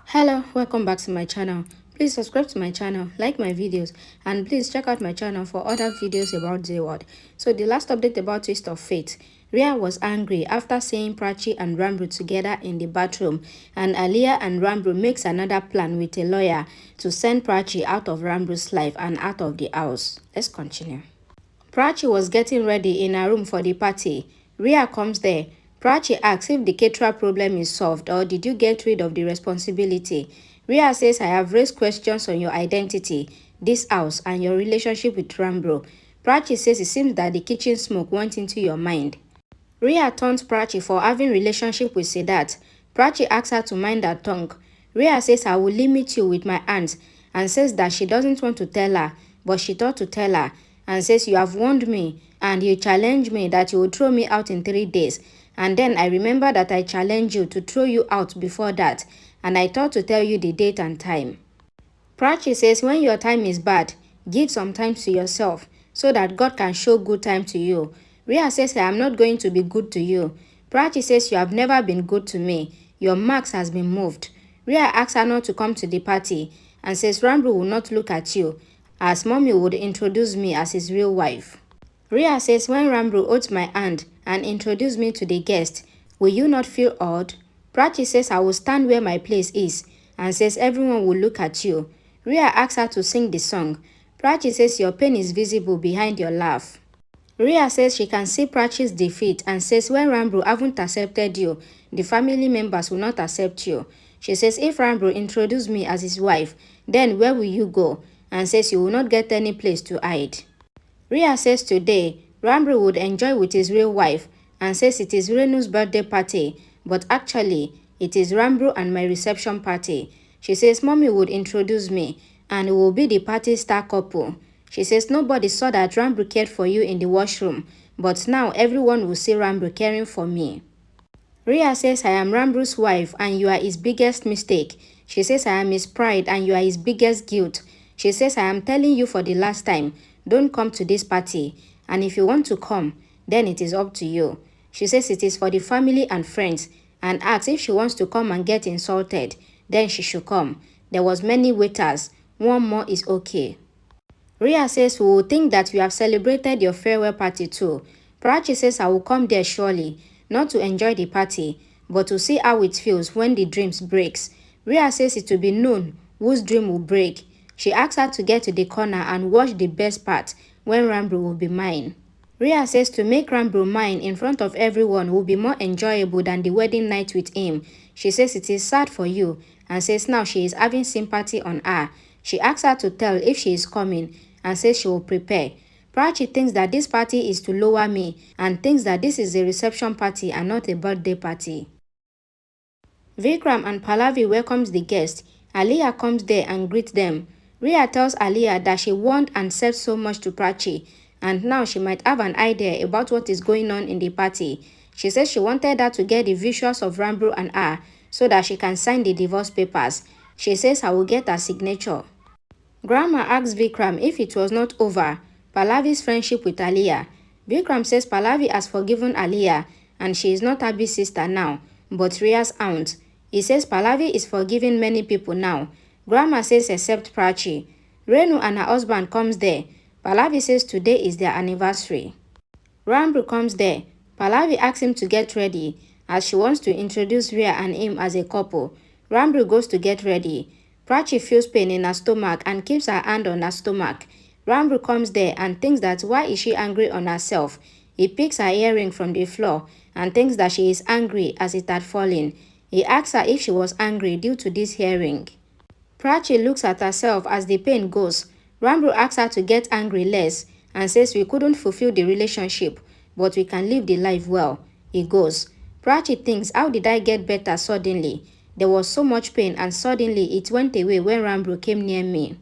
Hello, welcome back to my channel. Please subscribe to my channel, like my videos, and please check out my channel for other videos about Zeeworld. So the last update about Twist of Fate. Rhea was angry after seeing Prachi and Rambo together in the bathroom, and Aliyah and Rambo makes another plan with a lawyer to send Prachi out of Rambo's life and out of the house. Let's continue. Prachi was getting ready in her room for the party. Rhea comes there. Prachi asks if the caterer problem is solved or did you get rid of the responsibility. Rhea says, I have raised questions on your identity, this house, and your relationship with Rambo. Prachi says it seems that the kitchen smoke went into your mind. Rhea taunts Prachi for having relationship with Siddharth. Prachi asks her to mind her tongue. Rhea says, I will limit you with my aunt, and says that she doesn't want to tell her, but she thought to tell her, and says, you have warned me, and you challenged me that you would throw me out in 3 days. And then I remember that I challenged you to throw you out before that, and I thought to tell you the date and time. Prachi says, when your time is bad, give some time to yourself, so that God can show good time to you. Rhea says, I am not going to be good to you. Prachi says, you have never been good to me. Your marks has been moved. Rhea asks her not to come to the party, and says Rambo will not look at you, as mommy would introduce me as his real wife. Rhea says, when Rambo holds my hand and introduce me to the guest, will you not feel odd? Prachi says, I will stand where my place is, and says everyone will look at you. Rhea asks her to sing the song. Prachi says your pain is visible behind your laugh. Rhea says she can see Prachi's defeat and says when Rambo haven't accepted you, the family members will not accept you. She says if Rambo introduced me as his wife, then where will you go? And says you will not get any place to hide. Rhea says today, Rambo would enjoy with his real wife and says it is Renu's birthday party, but actually, it is Rambo and my reception party. She says mommy would introduce me and it will be the party star couple. She says nobody saw that Rambo cared for you in the washroom, but now everyone will see Rambo caring for me. Rhea says I am Rambo's wife and you are his biggest mistake. She says I am his pride and you are his biggest guilt. She says I am telling you for the last time, don't come to this party. And if you want to come, then it is up to you. She says it is for the family and friends and asks if she wants to come and get insulted, then she should come. There was many waiters. One more is okay. Rhea says we will think that we have celebrated your farewell party too. Prachi says I will come there surely, not to enjoy the party, but to see how it feels when the dreams breaks. Rhea says it will be known whose dream will break. She asks her to get to the corner and watch the best part when Rambo will be mine. Rhea says to make Rambo mine in front of everyone will be more enjoyable than the wedding night with him. She says it is sad for you and says now she is having sympathy on her. She asks her to tell if she is coming and says she will prepare. Prachi thinks that this party is to lower me and thinks that this is a reception party and not a birthday party. Vikram and Pallavi welcomes the guests. Aliyah comes there and greets them. Rhea tells Aliyah that she warned and said so much to Prachi, and now she might have an idea about what is going on in the party. She says she wanted her to get the visuals of Rambo and her so that she can sign the divorce papers. She says I will get her signature. Grandma asks Vikram if it was not over Pallavi's friendship with Aliyah. Vikram says Pallavi has forgiven Aliyah and she is not Abby's sister now, but Rhea's aunt. He says Pallavi is forgiving many people now. Grandma says except Prachi. Renu and her husband comes there. Pallavi says today is their anniversary. Rambo comes there. Pallavi asks him to get ready as she wants to introduce Rhea and him as a couple. Rambo goes to get ready. Prachi feels pain in her stomach and keeps her hand on her stomach. Rambo comes there and thinks that why is she angry on herself. He picks her earring from the floor and thinks that she is angry as it had fallen. He asks her if she was angry due to this earring. Prachi looks at herself as the pain goes. Rambo asks her to get angry less and says we couldn't fulfill the relationship, but we can live the life well. He goes. Prachi thinks, how did I get better suddenly? There was so much pain and suddenly it went away when Rambo came near me.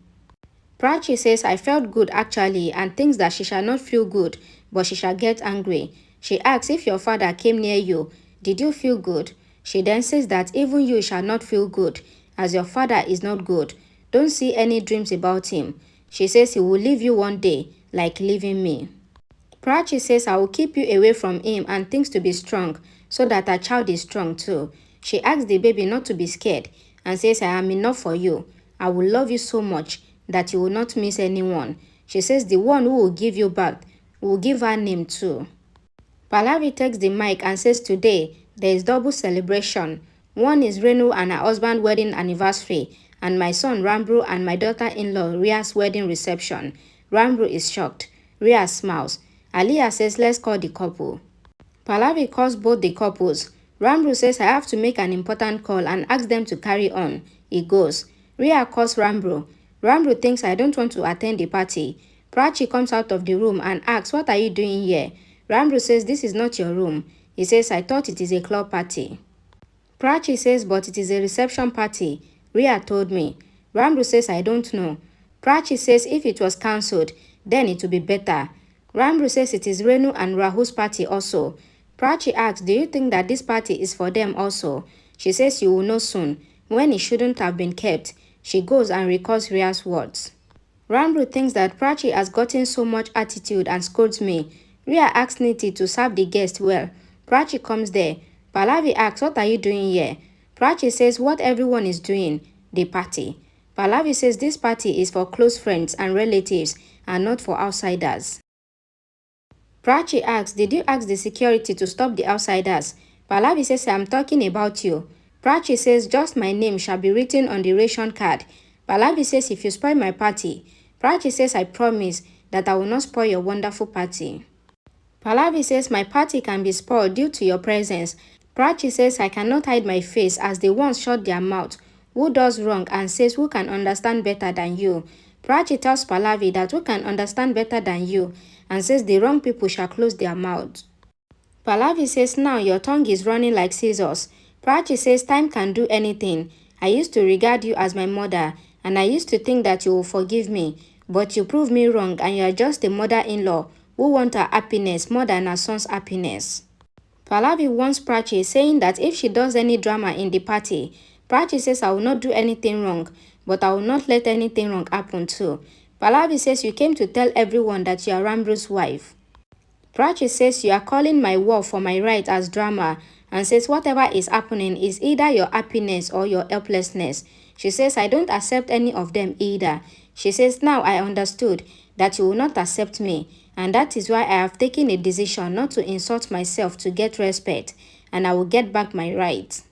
Prachi says I felt good actually and thinks that she shall not feel good, but she shall get angry. She asks if your father came near you, did you feel good? She then says that even you shall not feel good, as your father is not good. Don't see any dreams about him. She says he will leave you one day, like leaving me. Prachi says I will keep you away from him and thinks to be strong, so that her child is strong too. She asks the baby not to be scared and says, I am enough for you. I will love you so much that you will not miss anyone. She says the one who will give you birth will give her name too. Pallavi takes the mic and says today there is double celebration. One is Renu and her husband wedding anniversary, and my son Rambru and my daughter-in-law Rhea's wedding reception. Rambru is shocked. Rhea smiles. Aliyah says let's call the couple. Pallavi calls both the couples. Rambru says I have to make an important call and ask them to carry on. He goes. Rhea calls Rambru. Rambru thinks I don't want to attend the party. Prachi comes out of the room and asks, what are you doing here? Rambru says this is not your room. He says I thought it is a club party. Prachi says but it is a reception party. Rhea told me. Rambru says I don't know. Prachi says if it was cancelled, then it will be better. Rambru says it is Renu and Rahul's party also. Prachi asks, do you think that this party is for them also? She says you will know soon, when it shouldn't have been kept. She goes and recalls Rhea's words. Rambru thinks that Prachi has gotten so much attitude and scolds me. Rhea asks Niti to serve the guest well. Prachi comes there. Pallavi asks, what are you doing here? Prachi says what everyone is doing, the party. Pallavi says this party is for close friends and relatives and not for outsiders. Prachi asks, did you ask the security to stop the outsiders? Pallavi says, I am talking about you. Prachi says, just my name shall be written on the ration card. Pallavi says, if you spoil my party. Prachi says, I promise that I will not spoil your wonderful party. Pallavi says, my party can be spoiled due to your presence. Prachi says, I cannot hide my face as they once shut their mouth. Who does wrong and says who can understand better than you? Prachi tells Pallavi that who can understand better than you and says the wrong people shall close their mouths. Pallavi says now your tongue is running like scissors. Prachi says time can do anything. I used to regard you as my mother and I used to think that you will forgive me, but you proved me wrong and you are just a mother-in-law who wants her happiness more than her son's happiness. Pallavi warns Prachi saying that if she does any drama in the party, Prachi says I will not do anything wrong, but I will not let anything wrong happen too. Pallavi says you came to tell everyone that you are Rambru's wife. Prachi says you are calling my war for my right as drama and says whatever is happening is either your happiness or your helplessness. She says I don't accept any of them either. She says now I understood that you will not accept me and that is why I have taken a decision not to insult myself to get respect and I will get back my rights.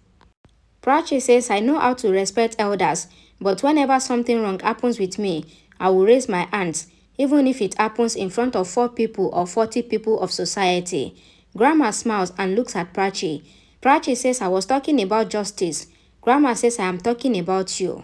Prachi says I know how to respect elders, but whenever something wrong happens with me, I will raise my hands, even if it happens in front of 4 people or 40 people of society. Grandma smiles and looks at Prachi. Prachi says I was talking about justice. Grandma says I am talking about you.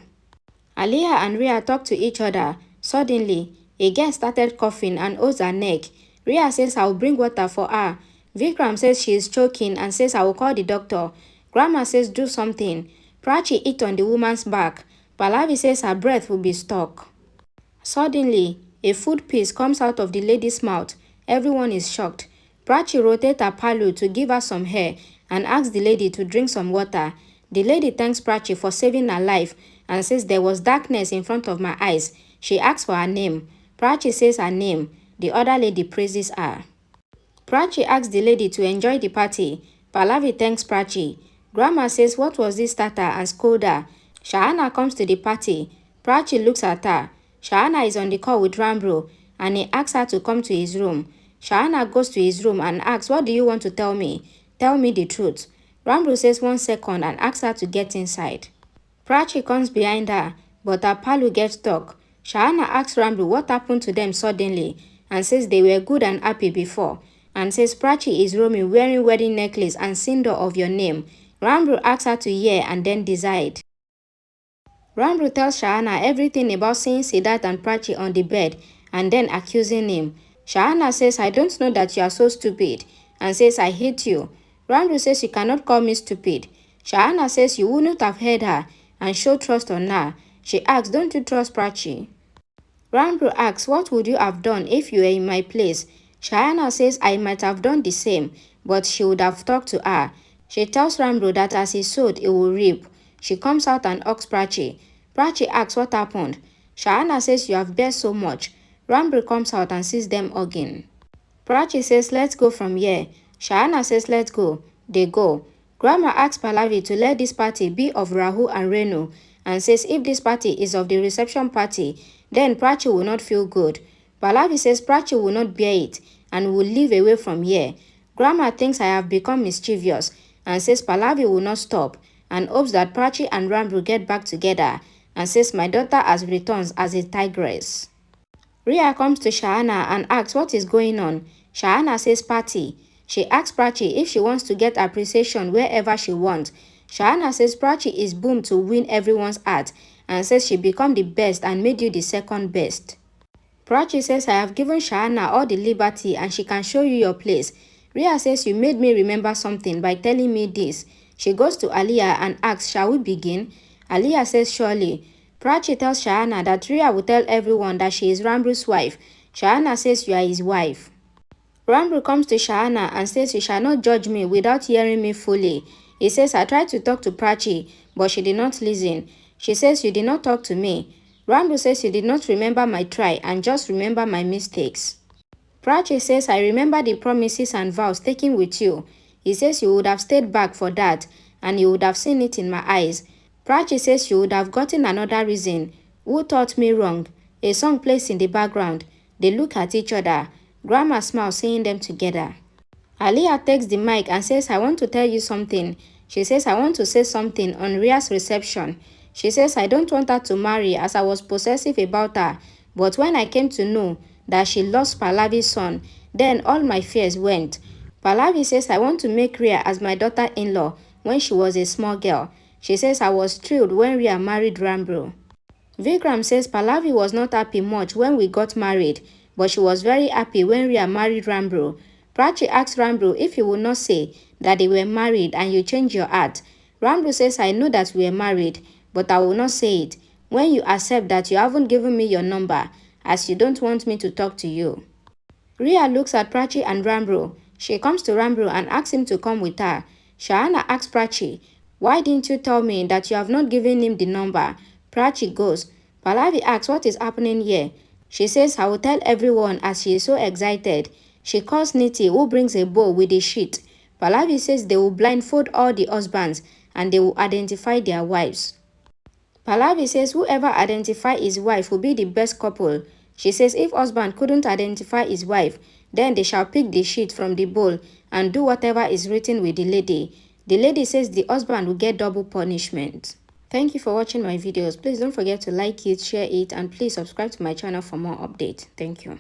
Aliyah and Rhea talk to each other. Suddenly, a girl started coughing and holds her neck. Rhea says I will bring water for her. Vikram says she is choking and says I will call the doctor. Grandma says do something. Prachi hit on the woman's back. Pallavi says her breath will be stuck. Suddenly, a food piece comes out of the lady's mouth. Everyone is shocked. Prachi rotates her palu to give her some hair and asks the lady to drink some water. The lady thanks Prachi for saving her life and says there was darkness in front of my eyes. She asks for her name. Prachi says her name. The other lady praises her. Prachi asks the lady to enjoy the party. Pallavi thanks Prachi. Grandma says what was this starter and scold her. Shahana comes to the party. Prachi looks at her. Shahana is on the call with Rambru and he asks her to come to his room. Shahana goes to his room and asks, what do you want to tell me? Tell me the truth. Rambru says 1 second and asks her to get inside. Prachi comes behind her, but her palu gets stuck. Shahana asks Rambru what happened to them suddenly and says they were good and happy before and says Prachi is roaming wearing wedding necklace and cinder of your name. Rambru asks her to hear and then decide. Rambru tells Shahana everything about seeing Siddharth and Prachi on the bed and then accusing him. Shahana says, I don't know that you are so stupid and says, I hate you. Rambru says, you cannot call me stupid. Shahana says, you wouldn't have heard her and show trust on her. She asks, don't you trust Prachi? Rambru asks, what would you have done if you were in my place? Shahana says, I might have done the same, but she would have talked to her. She tells Rambru that as he sowed, he will reap. She comes out and asks Prachi. Prachi asks what happened. Shahana says you have bear so much. Rambru comes out and sees them hugging. Prachi says let's go from here. Shahana says let's go. They go. Grandma asks Pallavi to let this party be of Rahul and Renu and says if this party is of the reception party, then Prachi will not feel good. Pallavi says Prachi will not bear it and will live away from here. Grandma thinks I have become mischievous and says Pallavi will not stop and hopes that Prachi and Rambu get back together and says my daughter has returned as a tigress. Rhea comes to Shahana and asks what is going on. Shahana says party. She asks Prachi if she wants to get appreciation wherever she wants. Shahana says Prachi is boomed to win everyone's heart and says she become the best and made you the second best. Prachi says I have given Shahana all the liberty and she can show you your place. Rhea says you made me remember something by telling me this. She goes to Aliyah and asks shall we begin? Aliyah says surely. Prachi tells Shahana that Rhea will tell everyone that she is Rambu's wife. Shahana says you are his wife. Rambu comes to Shahana and says you shall not judge me without hearing me fully. He says I tried to talk to Prachi, but she did not listen. She says you did not talk to me. Rambu says you did not remember my try and just remember my mistakes. Prachi says I remember the promises and vows taken with you. He says you would have stayed back for that and you would have seen it in my eyes. Prachi says you would have gotten another reason. Who taught me wrong? A song plays in the background. They look at each other. Grandma smiles, seeing them together. Aliyah takes the mic and says, I want to tell you something. She says, I want to say something on Rhea's reception. She says, I don't want her to marry as I was possessive about her. But when I came to know that she lost Pallavi's son, then all my fears went. Pallavi says, I want to make Rhea as my daughter-in-law when she was a small girl. She says, I was thrilled when Rhea married Rambu. Vikram says Pallavi was not happy much when we got married, but she was very happy when Rhea married Rambu. Prachi asks Rambu if he will not say that they were married and you change your heart. Rambu says, I know that we are married, but I will not say it. When you accept that you haven't given me your number, as you don't want me to talk to you. Rhea looks at Prachi and Rambu. She comes to Rambu and asks him to come with her. Shahana asks Prachi, why didn't you tell me that you have not given him the number? Prachi goes. Pallavi asks what is happening here. She says, I will tell everyone as she is so excited. She calls Niti who brings a bowl with a sheet. Pallavi says they will blindfold all the husbands and they will identify their wives. Pallavi says whoever identifies his wife will be the best couple. She says if husband couldn't identify his wife, then they shall pick the sheet from the bowl and do whatever is written with the lady. The lady says the husband will get double punishment. Thank you for watching my videos. Please don't forget to like it, share it, and please subscribe to my channel for more updates. Thank you.